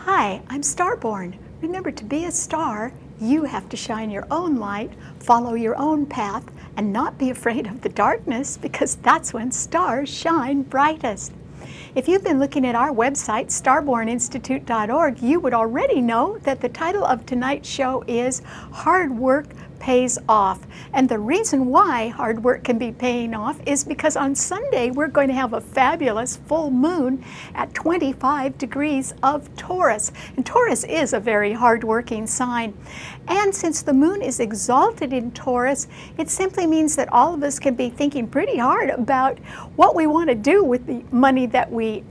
Hi, I'm Starborn. Remember, to be a star, you have to shine your own light, follow your own path, and not be afraid of the darkness, because that's when stars shine brightest. If you've been looking at our website, starborninstitute.org, you would already know that the title of tonight's show is Hard Work Pays Off. And the reason why hard work can be paying off is because on Sunday we're going to have a fabulous full moon at 25 degrees of Taurus. And Taurus is a very hard-working sign. And since the moon is exalted in Taurus, it simply means that all of us can be thinking pretty hard about what we want to do with the money that we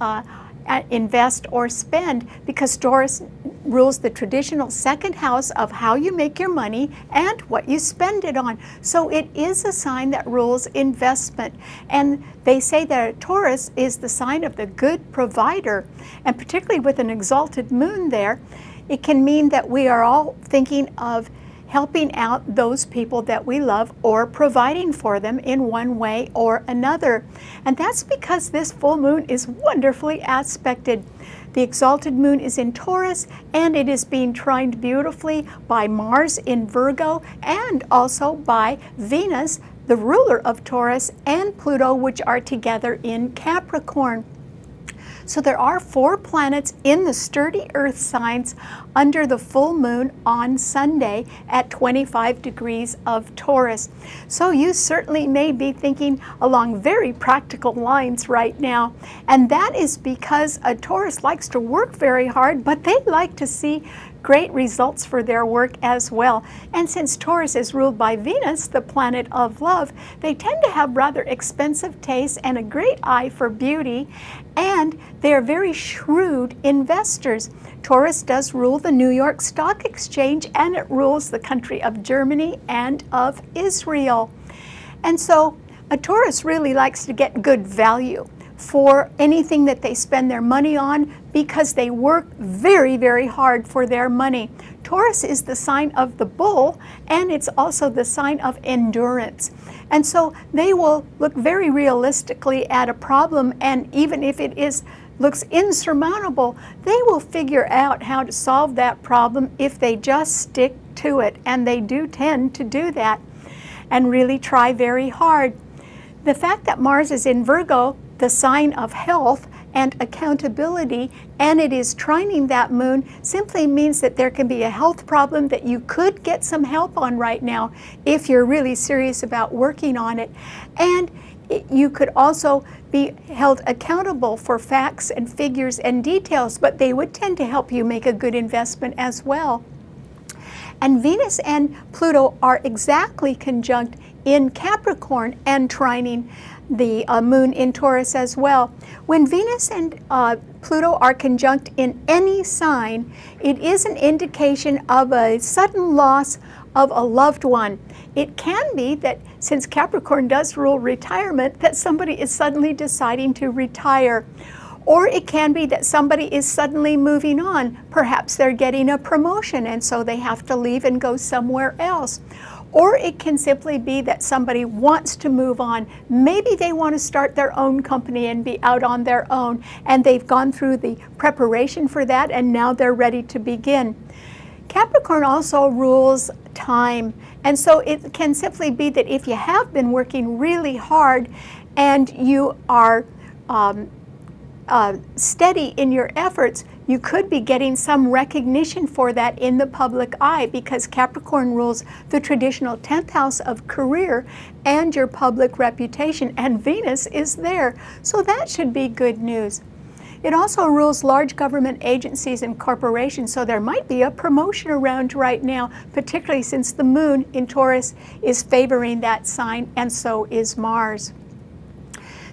invest or spend, because Taurus rules the traditional second house of how you make your money and what you spend it on. So it is a sign that rules investment. And they say that Taurus is the sign of the good provider. And particularly with an exalted moon there, it can mean that we are all thinking of helping out those people that we love or providing for them in one way or another. And that's because this full moon is wonderfully aspected. The exalted moon is in Taurus, and it is being trined beautifully by Mars in Virgo and also by Venus, the ruler of Taurus, and Pluto, which are together in Capricorn. So there are 4 planets in the sturdy earth signs under the full moon on Sunday at 25 degrees of Taurus. So you certainly may be thinking along very practical lines right now. And that is because a Taurus likes to work very hard, but they like to see great results for their work as well. And since Taurus is ruled by Venus, the planet of love, they tend to have rather expensive tastes and a great eye for beauty, and they're very shrewd investors. Taurus does rule the New York Stock Exchange, and it rules the country of Germany and of Israel. And so a Taurus really likes to get good value for anything that they spend their money on, because they work very, very hard for their money. Taurus is the sign of the bull, and it's also the sign of endurance. And so they will look very realistically at a problem, and even if it looks insurmountable, they will figure out how to solve that problem if they just stick to it. And they do tend to do that and really try very hard. The fact that Mars is in Virgo, the sign of health and accountability, and it is trining that moon, simply means that there can be a health problem that you could get some help on right now if you're really serious about working on it. And you could also be held accountable for facts and figures and details, but they would tend to help you make a good investment as well. And Venus and Pluto are exactly conjunct in Capricorn and trining the moon in Taurus as well. When Venus and Pluto are conjunct in any sign, it is an indication of a sudden loss of a loved one. It can be that, since Capricorn does rule retirement, that somebody is suddenly deciding to retire. Or it can be that somebody is suddenly moving on. Perhaps they're getting a promotion and so they have to leave and go somewhere else. Or it can simply be that somebody wants to move on. Maybe they want to start their own company and be out on their own, and they've gone through the preparation for that, and now they're ready to begin. Capricorn also rules time, and so it can simply be that if you have been working really hard and you are steady in your efforts, you could be getting some recognition for that in the public eye, because Capricorn rules the traditional 10th house of career and your public reputation, and Venus is there. So that should be good news. It also rules large government agencies and corporations, so there might be a promotion around right now, particularly since the moon in Taurus is favoring that sign, and so is Mars.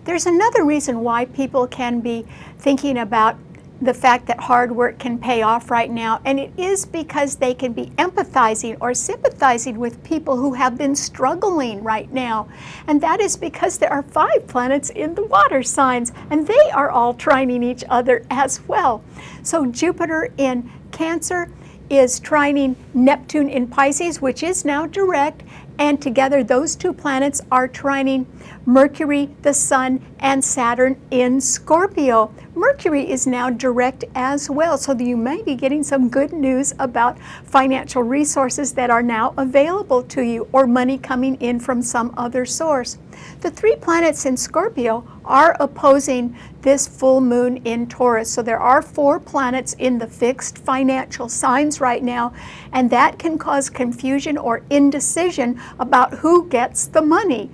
There's another reason why people can be thinking about the fact that hard work can pay off right now, and it is because they can be empathizing or sympathizing with people who have been struggling right now. And that is because there are 5 planets in the water signs, and they are all trining each other as well. So Jupiter in Cancer is trining Neptune in Pisces, which is now direct, and together those 2 planets are trining Mercury, the Sun, and Saturn in Scorpio. Mercury is now direct as well, so that you may be getting some good news about financial resources that are now available to you, or money coming in from some other source. The 3 planets in Scorpio are opposing this full moon in Taurus. So there are 4 planets in the fixed financial signs right now, and that can cause confusion or indecision about who gets the money.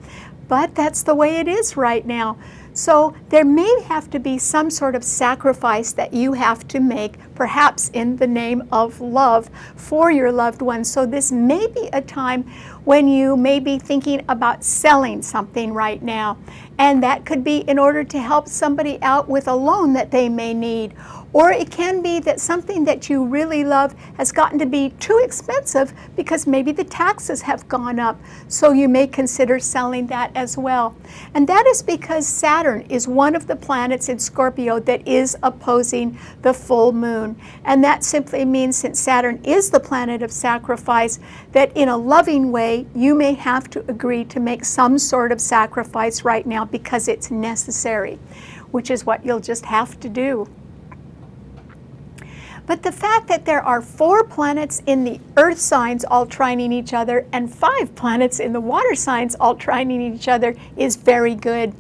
But that's the way it is right now. So there may have to be some sort of sacrifice that you have to make, perhaps in the name of love for your loved ones. So this may be a time when you may be thinking about selling something right now. And that could be in order to help somebody out with a loan that they may need. Or it can be that something that you really love has gotten to be too expensive because maybe the taxes have gone up. So you may consider selling that as well. And that is because Saturn is one of the planets in Scorpio that is opposing the full moon. And that simply means, since Saturn is the planet of sacrifice, that in a loving way, you may have to agree to make some sort of sacrifice right now because it's necessary, which is what you'll just have to do. But the fact that there are 4 planets in the earth signs all trining each other and 5 planets in the water signs all trining each other is very good.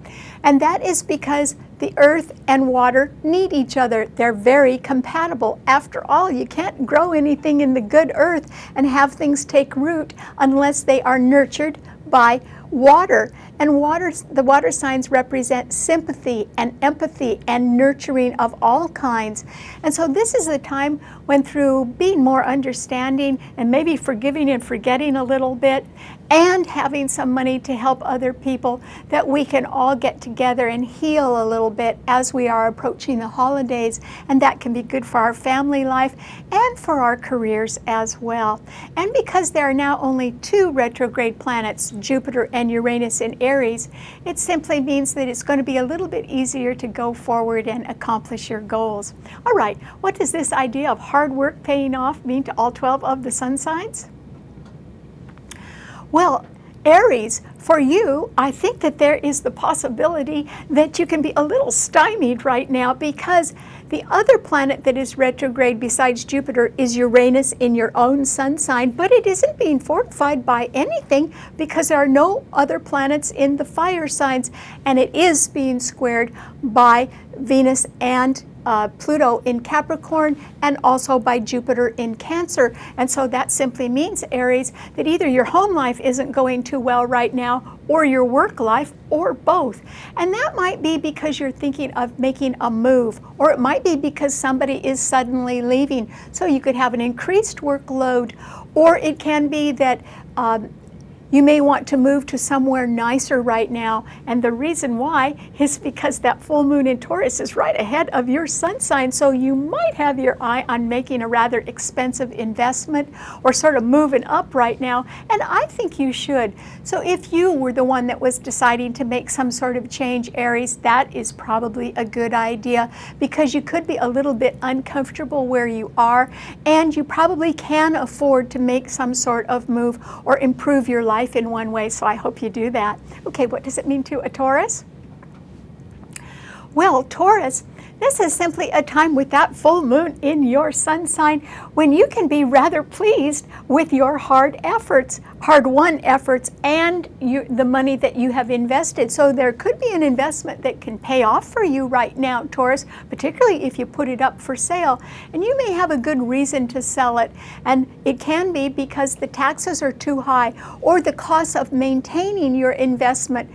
And that is because the earth and water need each other. They're very compatible. After all, you can't grow anything in the good earth and have things take root unless they are nurtured by water. And the water signs represent sympathy and empathy and nurturing of all kinds. And so this is a time when, through being more understanding and maybe forgiving and forgetting a little bit, and having some money to help other people, that we can all get together and heal a little bit as we are approaching the holidays. And that can be good for our family life and for our careers as well. And because there are now only 2 retrograde planets, Jupiter and Uranus in Aries, it simply means that it's going to be a little bit easier to go forward and accomplish your goals. All right, what does this idea of hard work paying off mean to all 12 of the sun signs? Well, Aries, for you, I think that there is the possibility that you can be a little stymied right now, because the other planet that is retrograde besides Jupiter is Uranus in your own sun sign, but it isn't being fortified by anything because there are no other planets in the fire signs, and it is being squared by Venus and Pluto in Capricorn, and also by Jupiter in Cancer. And so that simply means, Aries, that either your home life isn't going too well right now, or your work life, or both. And that might be because you're thinking of making a move, or it might be because somebody is suddenly leaving. So you could have an increased workload, or it can be that you may want to move to somewhere nicer right now. And the reason why is because that full moon in Taurus is right ahead of your sun sign. So you might have your eye on making a rather expensive investment, or sort of moving up right now. And I think you should. So if you were the one that was deciding to make some sort of change, Aries, that is probably a good idea, because you could be a little bit uncomfortable where you are, and you probably can afford to make some sort of move or improve your life in one way. So I hope you do that. Okay, what does it mean to a Taurus? Well, Taurus, this is simply a time with that full moon in your sun sign when you can be rather pleased with your hard-won efforts, and the money that you have invested. So there could be an investment that can pay off for you right now, Taurus, particularly if you put it up for sale. And you may have a good reason to sell it. And it can be because the taxes are too high, or the cost of maintaining your investment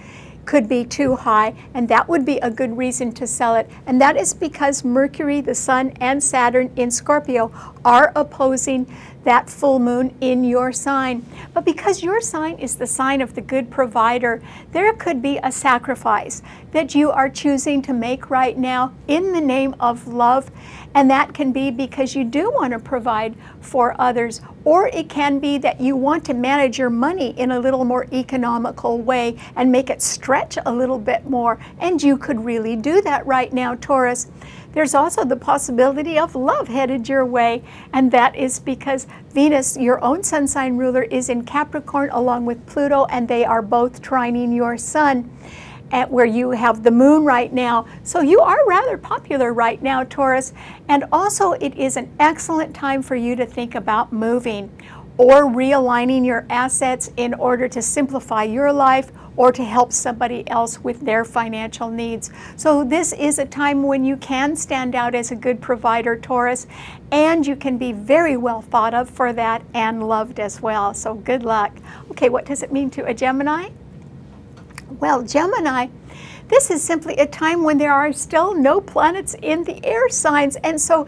could be too high, and that would be a good reason to sell it. And that is because Mercury, the Sun, and Saturn in Scorpio are opposing that full moon in your sign. But because your sign is the sign of the good provider, there could be a sacrifice that you are choosing to make right now in the name of love. And that can be because you do want to provide for others, or it can be that you want to manage your money in a little more economical way and make it stretch a little bit more. And you could really do that right now, Taurus. There's also the possibility of love headed your way, and that is because Venus, your own sun sign ruler, is in Capricorn along with Pluto, and they are both trining your sun. where you have the moon right now. So you are rather popular right now, Taurus. And also it is an excellent time for you to think about moving or realigning your assets in order to simplify your life or to help somebody else with their financial needs. So this is a time when you can stand out as a good provider, Taurus, and you can be very well thought of for that and loved as well. So good luck. Okay, what does it mean to a Gemini? Well, Gemini, this is simply a time when there are still no planets in the air signs, and so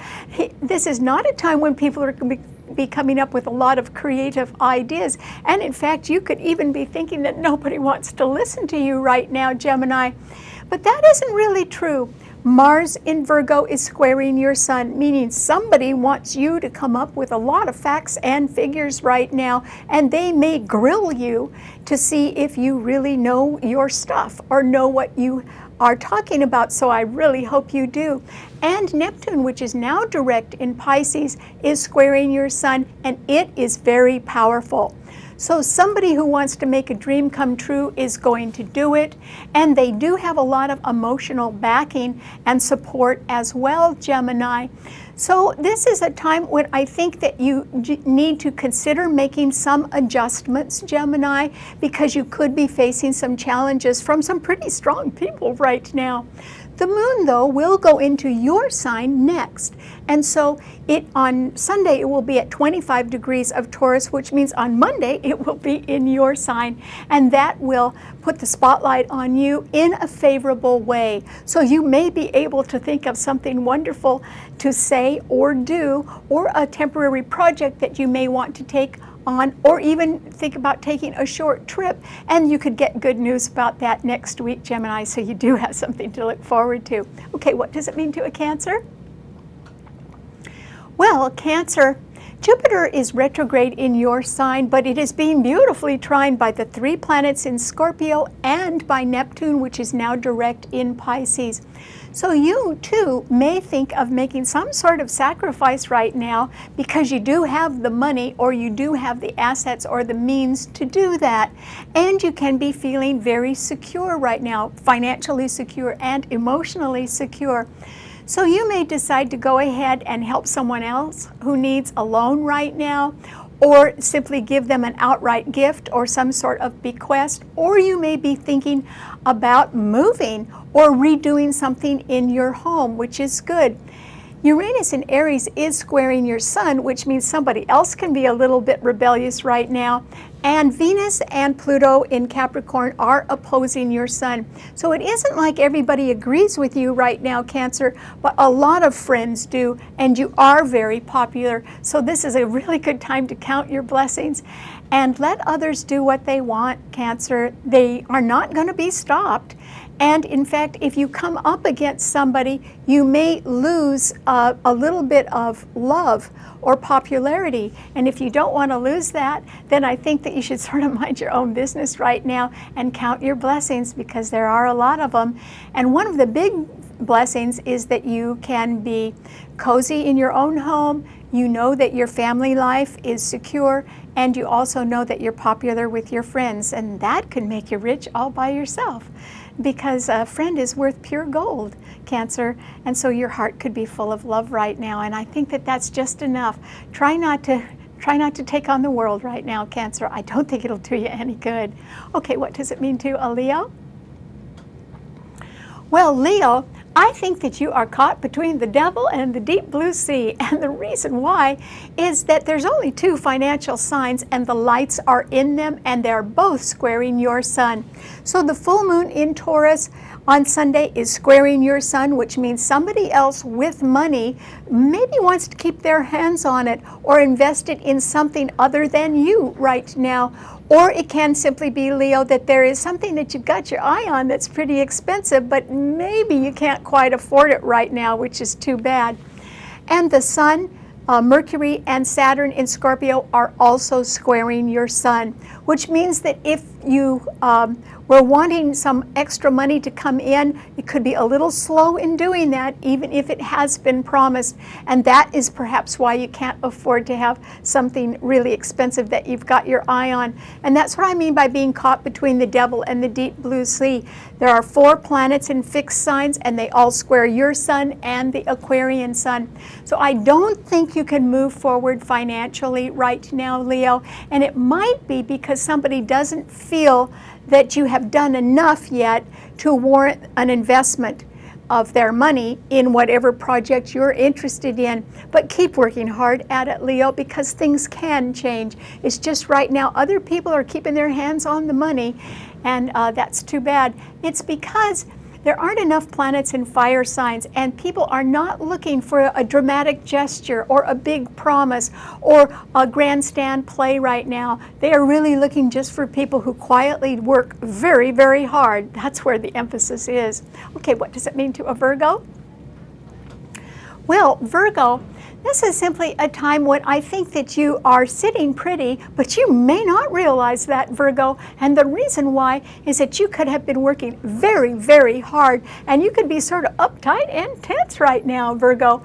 this is not a time when people are going to be coming up with a lot of creative ideas. And in fact, you could even be thinking that nobody wants to listen to you right now, Gemini. But that isn't really true. Mars in Virgo is squaring your sun, meaning somebody wants you to come up with a lot of facts and figures right now, and they may grill you to see if you really know your stuff or know what you are talking about. So I really hope you do. And Neptune, which is now direct in Pisces, is squaring your sun, and it is very powerful. So somebody who wants to make a dream come true is going to do it, and they do have a lot of emotional backing and support as well, Gemini. So this is a time when I think that you need to consider making some adjustments, Gemini, because you could be facing some challenges from some pretty strong people right now. The moon, though, will go into your sign next. And so on Sunday, it will be at 25 degrees of Taurus, which means on Monday, it will be in your sign. And that will put the spotlight on you in a favorable way. So you may be able to think of something wonderful to say or do, or a temporary project that you may want to take on, or even think about taking a short trip, and you could get good news about that next week, Gemini, so you do have something to look forward to. Okay, what does it mean to a Cancer? Well, Cancer, Jupiter is retrograde in your sign, but it is being beautifully trined by the 3 planets in Scorpio and by Neptune, which is now direct in Pisces. So you too may think of making some sort of sacrifice right now because you do have the money, or you do have the assets or the means to do that. And you can be feeling very secure right now, financially secure and emotionally secure. So you may decide to go ahead and help someone else who needs a loan right now, or simply give them an outright gift or some sort of bequest, or you may be thinking about moving or redoing something in your home, which is good. Uranus in Aries is squaring your sun, which means somebody else can be a little bit rebellious right now. And Venus and Pluto in Capricorn are opposing your sun. So it isn't like everybody agrees with you right now, Cancer, but a lot of friends do, and you are very popular. So this is a really good time to count your blessings and let others do what they want, Cancer. They are not going to be stopped. And in fact, if you come up against somebody, you may lose a little bit of love or popularity. And if you don't want to lose that, then I think that you should sort of mind your own business right now and count your blessings, because there are a lot of them. And one of the big blessings is that you can be cozy in your own home. You know that your family life is secure, and you also know that you're popular with your friends, and that can make you rich all by yourself, because a friend is worth pure gold, Cancer, and so your heart could be full of love right now, and I think that that's just enough. Try not to take on the world right now, Cancer. I don't think it'll do you any good. Okay, what does it mean to a Leo? Well, Leo, I think that you are caught between the devil and the deep blue sea, and the reason why is that there's only 2 financial signs, and the lights are in them, and they're both squaring your sun. So the full moon in Taurus on Sunday is squaring your sun, which means somebody else with money maybe wants to keep their hands on it or invest it in something other than you right now. Or it can simply be, Leo, that there is something that you've got your eye on that's pretty expensive, but maybe you can't quite afford it right now, which is too bad. And the sun, Mercury and Saturn in Scorpio are also squaring your sun, which means that if you were wanting some extra money to come in, it could be a little slow in doing that, even if it has been promised. And that is perhaps why you can't afford to have something really expensive that you've got your eye on. And that's what I mean by being caught between the devil and the deep blue sea. There are 4 planets in fixed signs, and they all square your sun and the Aquarian sun. So I don't think you can move forward financially right now, Leo. And it might be because somebody doesn't feel that you have done enough yet to warrant an investment of their money in whatever project you're interested in. But keep working hard at it, Leo, because things can change. It's just right now other people are keeping their hands on the money, and that's too bad. It's because there aren't enough planets in fire signs, and people are not looking for a dramatic gesture or a big promise or a grandstand play right now. They are really looking just for people who quietly work very, very hard. That's where the emphasis is. Okay, what does it mean to a Virgo? Well, Virgo, this is simply a time when I think that you are sitting pretty, but you may not realize that, Virgo. And the reason why is that you could have been working very, very hard, and you could be sort of uptight and tense right now, Virgo.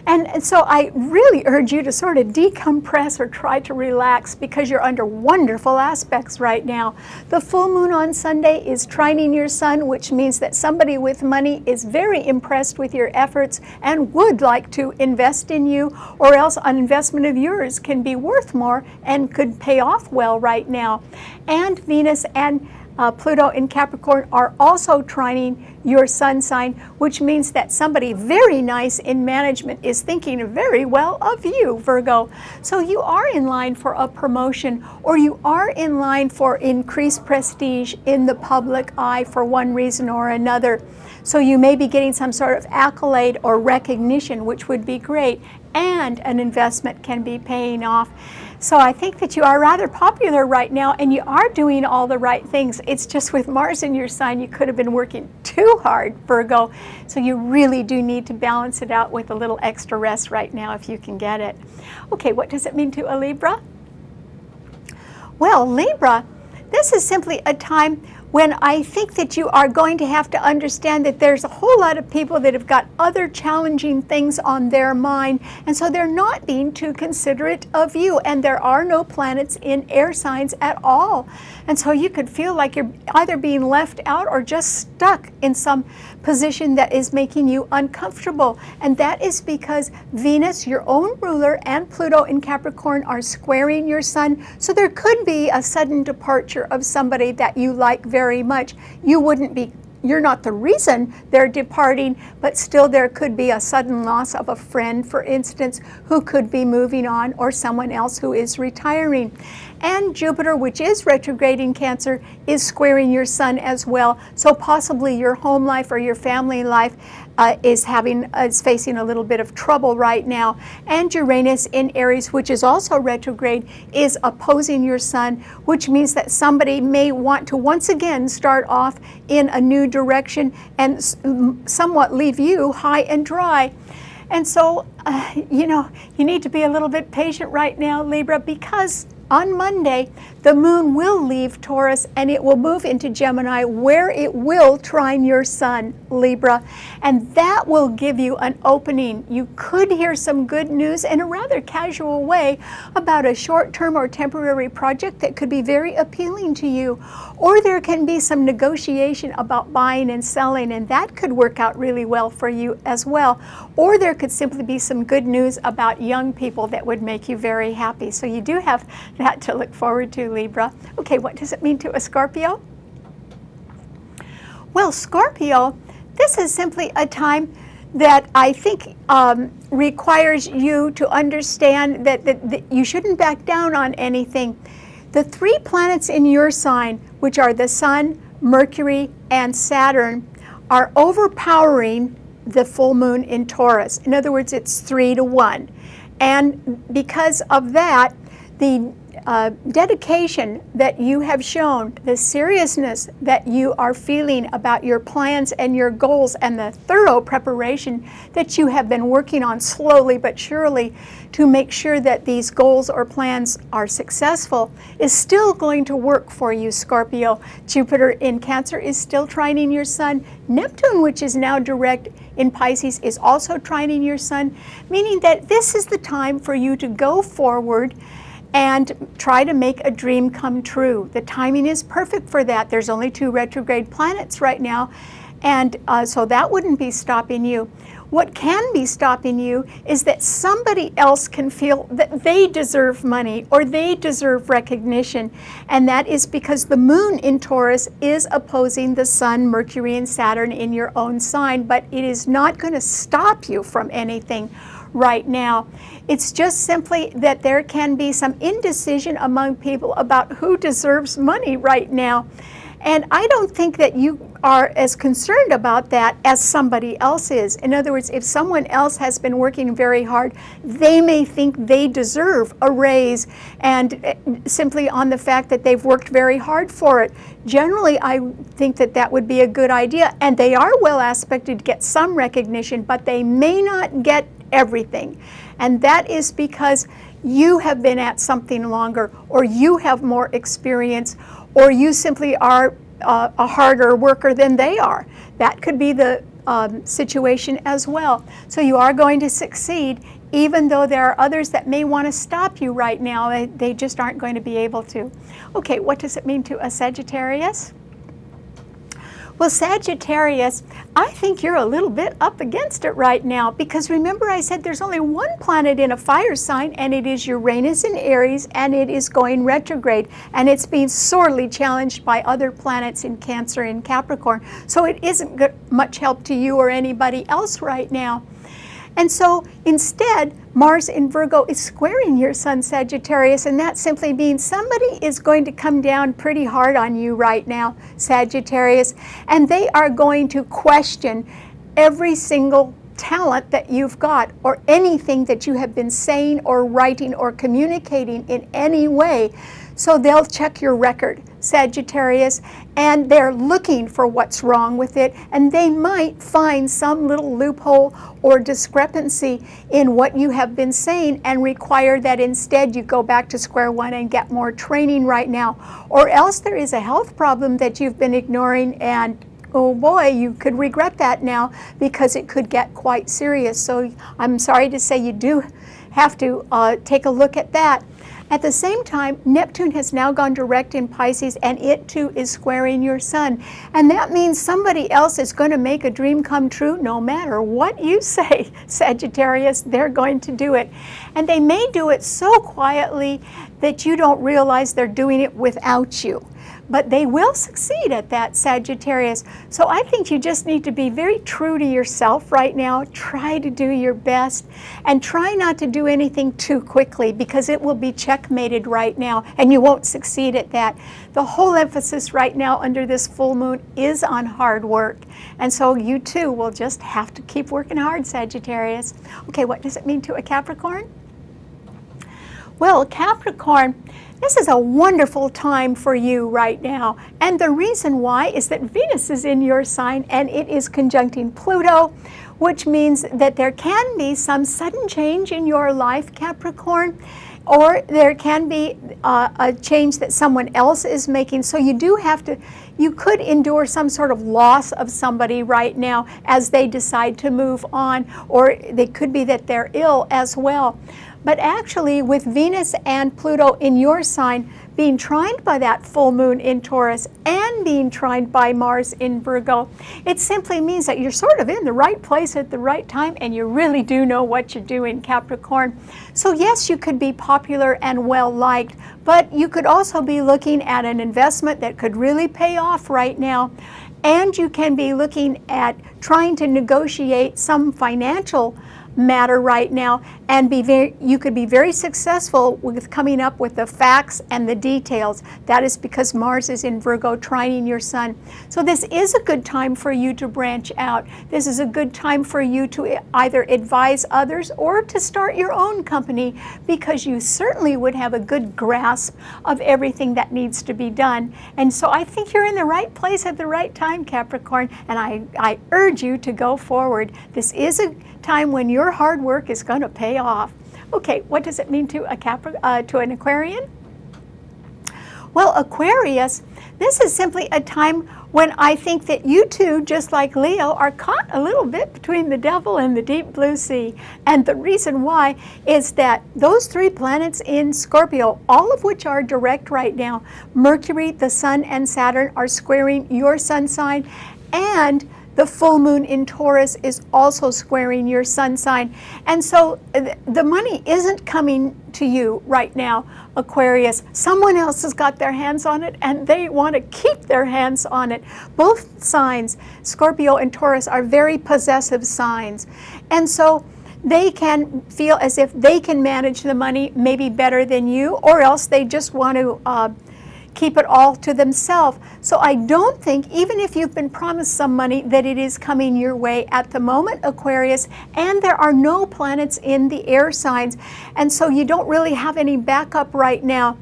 And so I really urge you to sort of decompress or try to relax, because you're under wonderful aspects right now. The full moon on Sunday is trining your sun, which means that somebody with money is very impressed with your efforts and would like to invest in you, or else an investment of yours can be worth more and could pay off well right now. And Venus and Pluto in Capricorn are also trining your sun sign, which means that somebody very nice in management is thinking very well of you, Virgo. So you are in line for a promotion, or you are in line for increased prestige in the public eye for one reason or another. So you may be getting some sort of accolade or recognition, which would be great, and an investment can be paying off. So I think that you are rather popular right now, and you are doing all the right things. It's just with Mars in your sign, you could have been working too hard, Virgo. So you really do need to balance it out with a little extra rest right now if you can get it. Okay, what does it mean to a Libra? Well, Libra, this is simply a time when I think that you are going to have to understand that there's a whole lot of people that have got other challenging things on their mind, and so they're not being too considerate of you, and there are no planets in air signs at all. And so you could feel like you're either being left out or just stuck in some position that is making you uncomfortable. And that is because Venus, your own ruler, and Pluto in Capricorn are squaring your sun. So there could be a sudden departure of somebody that you like very much. You're not the reason they're departing, but still there could be a sudden loss of a friend, for instance, who could be moving on, or someone else who is retiring. And Jupiter, which is retrograde in Cancer, is squaring your sun as well. So possibly your home life or your family life is facing a little bit of trouble right now. And Uranus in Aries, which is also retrograde, is opposing your sun, which means that somebody may want to once again start off in a new direction and somewhat leave you high and dry. And so, you need to be a little bit patient right now, Libra, because on Monday, the moon will leave Taurus and it will move into Gemini, where it will trine your sun, Libra. And that will give you an opening. You could hear some good news in a rather casual way about a short-term or temporary project that could be very appealing to you. Or there can be some negotiation about buying and selling, and that could work out really well for you as well. Or there could simply be some good news about young people that would make you very happy. So you do have that to look forward to, Libra. Okay, what does it mean to a Scorpio? Well, Scorpio, this is simply a time that I think requires you to understand that you shouldn't back down on anything. The 3 planets in your sign, which are the Sun, Mercury, and Saturn, are overpowering the full moon in Taurus. In other words, it's 3 to 1. And because of that, the dedication that you have shown, the seriousness that you are feeling about your plans and your goals, and the thorough preparation that you have been working on slowly but surely to make sure that these goals or plans are successful, is still going to work for you, Scorpio. Jupiter in Cancer is still trining your sun. Neptune, which is now direct in Pisces, is also trining your sun, meaning that this is the time for you to go forward and try to make a dream come true. The timing is perfect for that. There's only 2 retrograde planets right now, and so that wouldn't be stopping you. What can be stopping you is that somebody else can feel that they deserve money or they deserve recognition, and that is because the moon in Taurus is opposing the sun, Mercury, and Saturn in your own sign, but it is not going to stop you from anything right now. It's just simply that there can be some indecision among people about who deserves money right now. And I don't think that you are as concerned about that as somebody else is. In other words, if someone else has been working very hard, they may think they deserve a raise, and simply on the fact that they've worked very hard for it. Generally, I think that that would be a good idea, and they are well expected to get some recognition, but they may not get everything. And that is because you have been at something longer, or you have more experience, or you simply are a harder worker than they are. That could be the situation as well. So you are going to succeed, even though there are others that may want to stop you right now. They just aren't going to be able to. Okay, what does it mean to a Sagittarius? Well, Sagittarius, I think you're a little bit up against it right now, because remember I said there's only one planet in a fire sign, and it is Uranus in Aries, and it is going retrograde, and it's being sorely challenged by other planets in Cancer and Capricorn. So it isn't much help to you or anybody else right now. And so instead, Mars in Virgo is squaring your sun, Sagittarius, and that simply means somebody is going to come down pretty hard on you right now, Sagittarius, and they are going to question every single talent that you've got, or anything that you have been saying or writing or communicating in any way. So they'll check your record, Sagittarius, and they're looking for what's wrong with it, and they might find some little loophole or discrepancy in what you have been saying and require that instead you go back to square one and get more training right now. Or else there is a health problem that you've been ignoring, and oh boy, you could regret that now, because it could get quite serious. So I'm sorry to say you do have to take a look at that. At the same time, Neptune has now gone direct in Pisces, and it too is squaring your sun. And that means somebody else is going to make a dream come true no matter what you say, Sagittarius. They're going to do it. And they may do it so quietly that you don't realize they're doing it without you. But they will succeed at that, Sagittarius. So I think you just need to be very true to yourself right now. Try to do your best, and try not to do anything too quickly, because it will be checkmated right now, and you won't succeed at that. The whole emphasis right now under this full moon is on hard work. And so you too will just have to keep working hard, Sagittarius. Okay, what does it mean to a Capricorn? Well, Capricorn, this is a wonderful time for you right now. And the reason why is that Venus is in your sign, and it is conjuncting Pluto, which means that there can be some sudden change in your life, Capricorn, or there can be a change that someone else is making. So you do have to, you could endure some sort of loss of somebody right now as they decide to move on, or they could be that they're ill as well. But actually, with Venus and Pluto in your sign being trined by that full moon in Taurus and being trined by Mars in Virgo, it simply means that you're sort of in the right place at the right time, and you really do know what you're doing, Capricorn. So yes, you could be popular and well-liked, but you could also be looking at an investment that could really pay off right now. And you can be looking at trying to negotiate some financial matter right now, and you could be very successful with coming up with the facts and the details. That is because Mars is in Virgo, trining your sun. So this is a good time for you to branch out. This is a good time for you to either advise others or to start your own company, because you certainly would have a good grasp of everything that needs to be done. And so I think you're in the right place at the right time, Capricorn, and I urge you to go forward. This is a time when your hard work is going to pay off. Okay, what does it mean to an Aquarian? Well, Aquarius, this is simply a time when I think that you two, just like Leo, are caught a little bit between the devil and the deep blue sea. And the reason why is that those 3 planets in Scorpio, all of which are direct right now, Mercury, the Sun, and Saturn, are squaring your sun sign, and the full moon in Taurus is also squaring your sun sign. And so the money isn't coming to you right now, Aquarius. Someone else has got their hands on it, and they want to keep their hands on it. Both signs, Scorpio and Taurus, are very possessive signs. And so they can feel as if they can manage the money maybe better than you, or else they just want to keep it all to themselves. So I don't think, even if you've been promised some money, that it is coming your way at the moment, Aquarius. And there are no planets in the air signs, and so you don't really have any backup right now.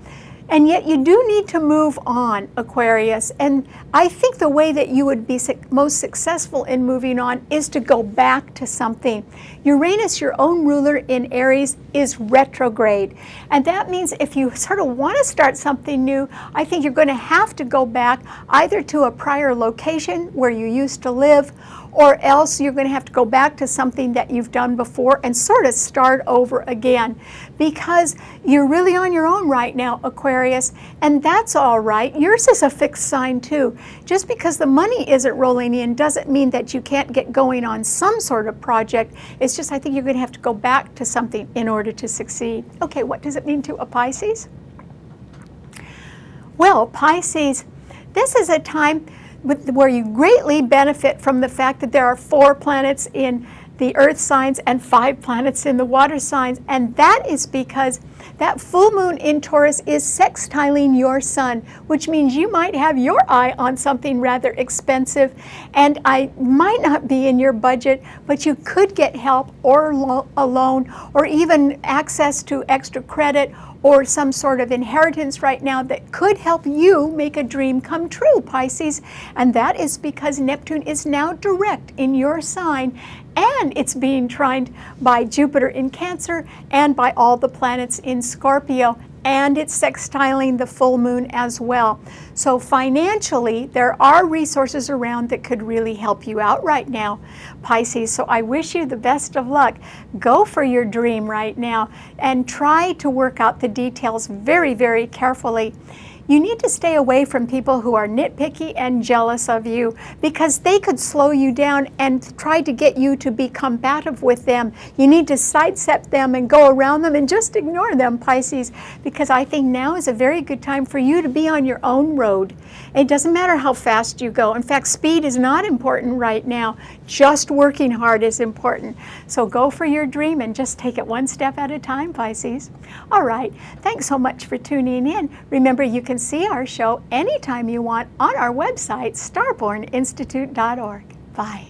And yet you do need to move on, Aquarius. And I think the way that you would be most successful in moving on is to go back to something. Uranus, your own ruler in Aries, is retrograde. And that means if you sort of want to start something new, I think you're going to have to go back either to a prior location where you used to live, or else you're going to have to go back to something that you've done before and sort of start over again, because you're really on your own right now, Aquarius, and that's all right. Yours is a fixed sign too. Just because the money isn't rolling in doesn't mean that you can't get going on some sort of project. It's just I think you're going to have to go back to something in order to succeed. Okay, what does it mean to a Pisces? Well, Pisces, this is a time where you greatly benefit from the fact that there are 4 planets in the earth signs and 5 planets in the water signs, and that is because that full moon in Taurus is sextiling your sun, which means you might have your eye on something rather expensive, and I might not be in your budget, but you could get help or a loan, or even access to extra credit or some sort of inheritance right now that could help you make a dream come true, Pisces. And that is because Neptune is now direct in your sign, and it's being trined by Jupiter in Cancer and by all the planets in Scorpio, and it's sextiling the full moon as well. So financially, there are resources around that could really help you out right now, Pisces. So I wish you the best of luck. Go for your dream right now and try to work out the details very, very carefully. You need to stay away from people who are nitpicky and jealous of you, because they could slow you down and try to get you to be combative with them. You need to sidestep them and go around them and just ignore them, Pisces, because I think now is a very good time for you to be on your own road. It doesn't matter how fast you go. In fact, speed is not important right now. Just working hard is important. So go for your dream and just take it one step at a time, Pisces. All right. Thanks so much for tuning in. Remember, you can see our show anytime you want on our website, starborninstitute.org. Bye.